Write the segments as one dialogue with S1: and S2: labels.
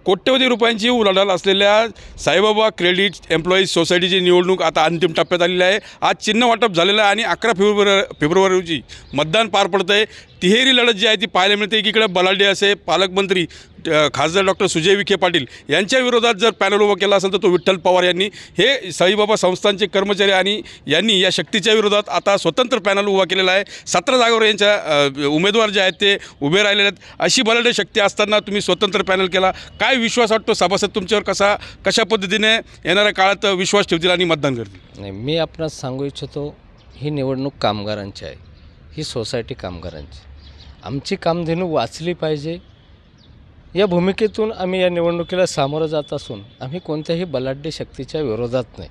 S1: कोट्यवधी रुपयांची उलाढाल असलेल्या साईबाबा क्रेडिट एम्प्लॉईज सोसायटीची निवडणूक आता अंतिम टप्प्यात आलेली आहे। आज चिन्ह वाटप झालेलं आहे आणि 11 फेब्रुवारी रोजी मतदान पार पडतं आहे। तिहेरी लढत जी आहे ती पाहायला मिळते। एकीकडे बलाढ्य असे पालकमंत्री खासदार डॉक्टर सुजय विखे पाटील यांच्या विरोधात जर पॅनल उभा केला असेल तर तो विठ्ठल पवार यांनी, हे साईबाबा संस्थांचे कर्मचारी आणि यांनी या शक्तीच्या विरोधात आता स्वतंत्र पॅनल उभा केलेला आहे। 17 जागेवर यांच्या उमेदवार जे आहेत ते उभे राहिलेले आहेत। अशी बलाढ्य शक्ती असताना तुम्ही स्वतंत्र पॅनल केला, काय विश्वास वाटतो सभासद तुमच्यावर कशा पद्धतीने येणाऱ्या काळात विश्वास ठेवतील आणि मतदान करतील?
S2: नाही, मी आपणास सांगू इच्छितो, ही निवडणूक कामगारांची आहे, ही सोसायटी कामगारांची। आमची कामधेनू वाचली पाहिजे या भूमिकेतून आम्ही या निवडणुकीला सामोरं जात असून आम्ही कोणत्याही बलाढ्य शक्तीच्या विरोधात नाही।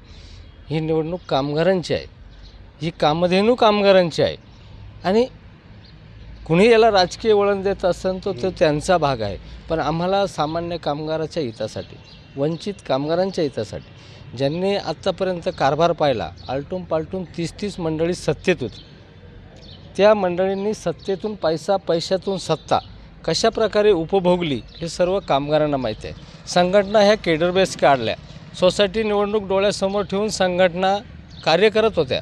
S2: ही निवडणूक कामगारांची आहे, ही कामधेनू कामगारांची आहे आणि कुणी याला राजकीय वळण देत असेल तो त्यांचा भाग आहे, पण आम्हाला सामान्य कामगाराच्या हितासाठी, वंचित कामगारांच्या हितासाठी, ज्यांनी आत्तापर्यंत कारभार पाहिला, आलटून पालटून 30 मंडळी सत्तेत होती, त्या मंडळींनी सत्तेतून पैशातून सत्ता कशा प्रकारे उपभोगली हे सर्व कामगारांना माहिती आहे। संघटना ह्या केडर बेस काढल्या, सोसायटी निवडणूक डोळ्यासमोर ठेवून संघटना कार्य करत होत्या,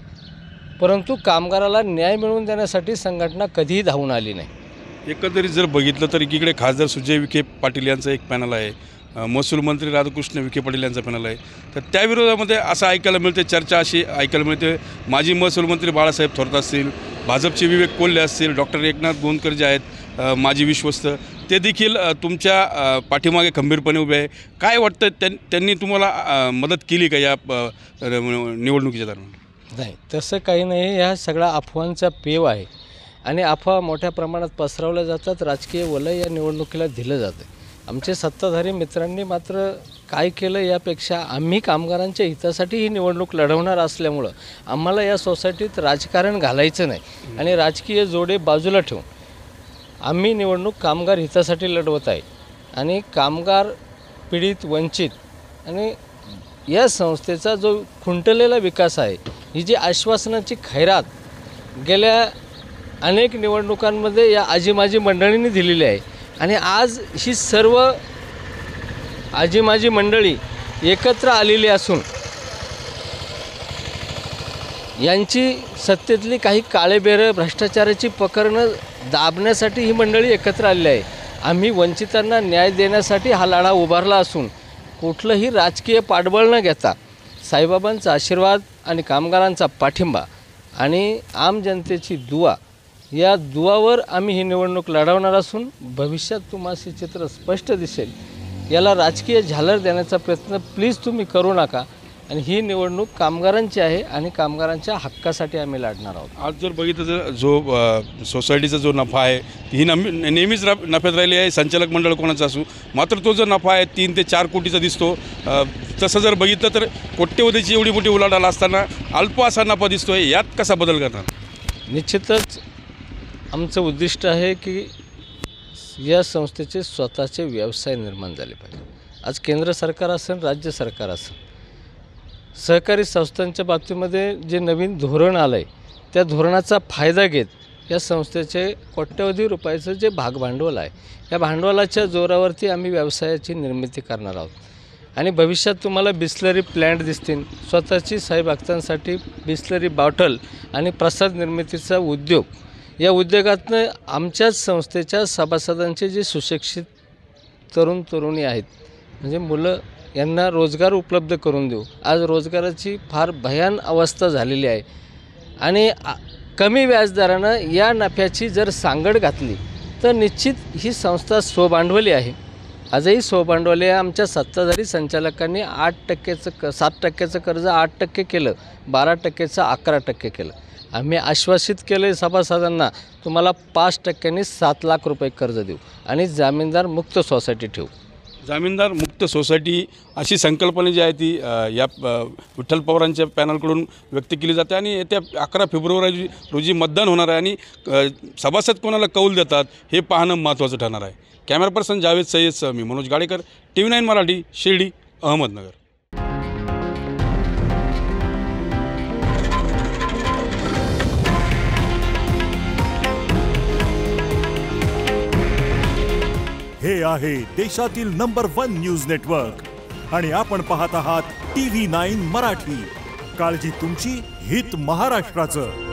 S2: परंतु कामगाराला न्याय मिळवून देण्यासाठी संघटना कधीही धावून आली नाही।
S1: एकंदरीत जर बघितलं तर एकीकडे खासदार सुजय विखे पाटील यांचं एक पॅनल आहे, महसूल मंत्री राधाकृष्ण विखे पाटील यांचा पॅनल आहे, तर त्या विरोधामध्ये असं ऐकायला मिळते, चर्चा अशी ऐकायला मिळते, माजी महसूल मंत्री बाळासाहेब थोरात असतील, भाजपचे विवेक कोल्हे असतील, डॉक्टर एकनाथ गोंदकर जे आहेत माजी विश्वस्त, ते देखील तुमच्या पाठीमागे खंबीरपणे उभे आहे। काय वाटतं, त्यांनी तुम्हाला मदत केली का या निवडणुकीच्या दरम्यान?
S2: नाही, तसं काही नाही। ह्या सगळा अफवांचा पेव आहे आणि अफवा मोठ्या प्रमाणात पसरवल्या जातात, राजकीय वलय या निवडणुकीला दिलं जातं। आमचे सत्ताधारी मित्रांनी मात्र काय केलं यापेक्षा आम्ही कामगारांच्या हितासाठी ही निवडणूक लढवणार असल्यामुळं आम्हाला या सोसायटीत राजकारण घालायचं नाही आणि राजकीय जोडे बाजूला ठेवून आम्ही निवडणूक कामगार हितासाठी लढवत आहे आणि कामगार पीडित, वंचित आणि या संस्थेचा जो खुंटलेला विकास आहे, ही जी आश्वासनाची खैरात गेल्या अनेक निवडणुकांमध्ये या आजी-माजी मंडळींनी दिलेली आहे आणि आज ही सर्व आजी-माजी मंडळी एकत्र आलेली असून यांची सत्तेतली काही काळेबेरं, भ्रष्टाचाराची प्रकरणं दाबण्यासाठी ही मंडळी एकत्र आलेली आहे। आम्ही वंचितांना न्याय देण्यासाठी हा लढा उभारला असून कुठलंही राजकीय पाठबळ न घेता साईबाबांचा आशीर्वाद आणि कामगारांचा पाठिंबा आणि आम जनतेची दुआ, या दुआवर आम्ही ही निवडणूक लढवणार असून भविष्यात तुम्हाला चित्र स्पष्ट दिसेल। याला राजकीय झालर देण्याचा प्रयत्न प्लीज तुम्ही करू नका आणि ही निवडणूक कामगारांची आहे आणि कामगारांच्या हक्कासाठी आम्ही लढणार आहोत।
S1: आज जर बघितलं तर जो सोसायटीचा जो नफा आहे ही नेहमीच नफ्यात राहिली आहे, संचालक मंडळ कोणाचा असू, मात्र तो जो नफा आहे 3 ते 4 कोटीचा दिसतो। तसं जर बघितलं तर कोट्यवधीची एवढी मोठी उलाढाल असताना अल्प असा नफा दिसतो आहे, यात कसा बदल करणार?
S2: निश्चितच आमचं उद्दिष्ट आहे की या संस्थेचे स्वतःचे व्यवसाय निर्माण झाले पाहिजे। आज केंद्र सरकार असेल, राज्य सरकार असेल, सहकारी संस्थांच्या बाबतीमध्ये जे नवीन धोरण आलं आहे त्या धोरणाचा फायदा घेत या संस्थेचे कोट्यवधी रुपयाचं जे भागभांडवल आहे, या भांडवलाच्या जोरावरती आम्ही व्यवसायाची निर्मिती करणार आहोत आणि भविष्यात तुम्हाला बिस्लरी प्लॅन्ट दिसतील, स्वतःची साई भक्तांसाठी बिस्लरी बॉटल आणि प्रसाद निर्मितीचा उद्योग, या उद्योगातनं आमच्याच संस्थेच्या सभासदांचे जे सुशिक्षित तरुण तरुणी आहेत, म्हणजे मुलं, यांना रोजगार उपलब्ध करून देऊ। आज रोजगाराची फार भयान अवस्था झालेली आहे आणि कमी व्याजदरानं या नफ्याची जर सांगड घातली तर निश्चित ही संस्था स्वभांडवली आहे। आजही स्वभांडवली आहे। आमच्या सत्ताधारी संचालकांनी 7% कर्ज 8% केलं, 12%चं 11% केलं। आम्ही आश्वासित केले सभासदांना, तुम्हाला 5%नी 7 लाख रुपये कर्ज देऊ आणि जामीनदार मुक्त सोसायटी ठेवू।
S1: जामीनदार मुक्त सोसायटी अशी संकल्पना जी आहे ती या विठ्ठल पवारांच्या पॅनलकडून व्यक्त केली जाते आणि येत्या 11 फेब्रुवारी रोजी मतदान होणार आहे आणि सभासद कोणाला कौल देतात हे पाहणं महत्त्वाचं ठरणार आहे। कॅमेरा पर्सन जावेद सय्यदसह मी मनोज गाडेकर, TV9 मराठी, शिर्डी, अहमदनगर।
S3: हे आहे देशातील नंबर 1 न्यूज नेटवर्क आणि आपण पाहत आहात TV9 मराठी. काळजी तुमची, हित महाराष्ट्राचं.